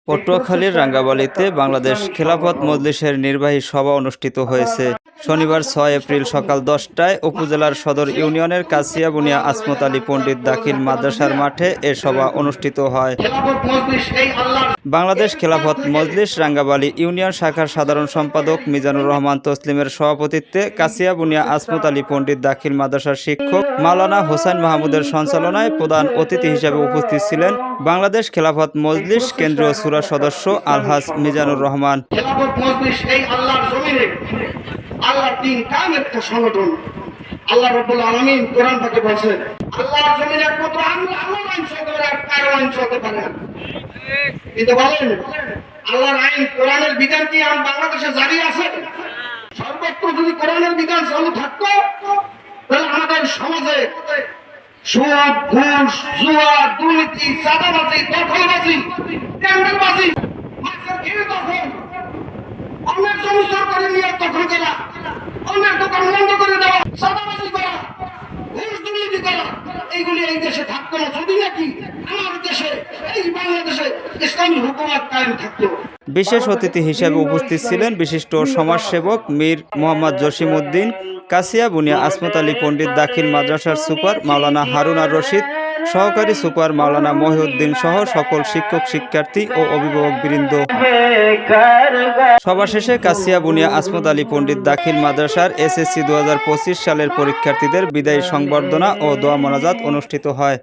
পটুয়াখালীর রাঙ্গাবালিতে বাংলাদেশ খেলাফত মজলিসের নির্বাহী সভা অনুষ্ঠিত হয়েছে। শনিবার 6 এপ্রিল সকাল 10টায় উপজেলার সদর ইউনিয়নের কাছিয়াবুনিয়া আসমত আলী পণ্ডিত দাখিল মাদ্রাসার মাঠে এ সভা অনুষ্ঠিত হয়। বাংলাদেশ খেলাফত মজলিস রাঙ্গাবালী ইউনিয়ন শাখার সাধারণ সম্পাদক মিজানুর রহমান তসলিমের সভাপতিত্বে কাছিয়াবুনিয়া আসমত আলী পণ্ডিত দাখিল মাদ্রাসার শিক্ষক মাওলানা হোসেন মাহমুদের সঞ্চালনায় প্রধান অতিথি হিসেবে উপস্থিত ছিলেন বাংলাদেশ খেলাফত মজলিস কেন্দ্রীয় সূরা সদস্য আলহাজ মিজানুর রহমান। খেলাফত মজলিস এই আল্লাহর জমিনে আল্লাহর দ্বীন কায়েমের একটা সংগঠন। আল্লাহ রাব্বুল আলামিন কোরআন থেকে বলেন, আল্লাহর জমিনে একমাত্র আল্লাহর আইন চলতে পারে, আর কারো আইন চলতে পারে না। কিন্তু বলেন, আল্লাহর আইন কোরআনের বিধান কি বাংলাদেশে জারি আছে? সর্বত্র যদি কোরআনের বিধান চালু থাকতো, তাহলে আমাদের সমাজে সুদ, ঘুষ, জুয়া, দুর্নীতি, চাঁদাবাজি, দখলবাজি, টেন্ডারবাজি, মাছের ঘিরে দখল, অন্যের জমি সরকারি নিয়ে দখল করা, অন্যের দোকান বন্ধ করে দেওয়া, চাঁদাবাজি করা, ঘুষ দুর্নীতি করা, এইগুলি এই দেশে থাকতো না যদি নাকি আমার দেশে এই বাংলাদেশে ইসলামী হুকুমত কায়েম থাকতো। বিশেষ অতিথি হিসেবে উপস্থিত ছিলেন বিশিষ্ট সমাজসেবক মীর মোহাম্মদ জসিম উদ্দিন, কাছিয়াবুনিয়া আসমত আলী পণ্ডিত দাখিল মাদ্রাসার সুপার মাওলানা হারুন আর রশিদ, সহকারী সুপার মাওলানা মহিউদ্দিন সহ সকল শিক্ষক, শিক্ষার্থী ও অভিভাবকবৃন্দ। সভা শেষে কাছিয়াবুনিয়া আসমত আলী পণ্ডিত দাখিল মাদ্রাসার SSC 2025 সালের পরীক্ষার্থীদের বিদায়ী সংবর্ধনা ও দোয়া মোনাজাত অনুষ্ঠিত হয়।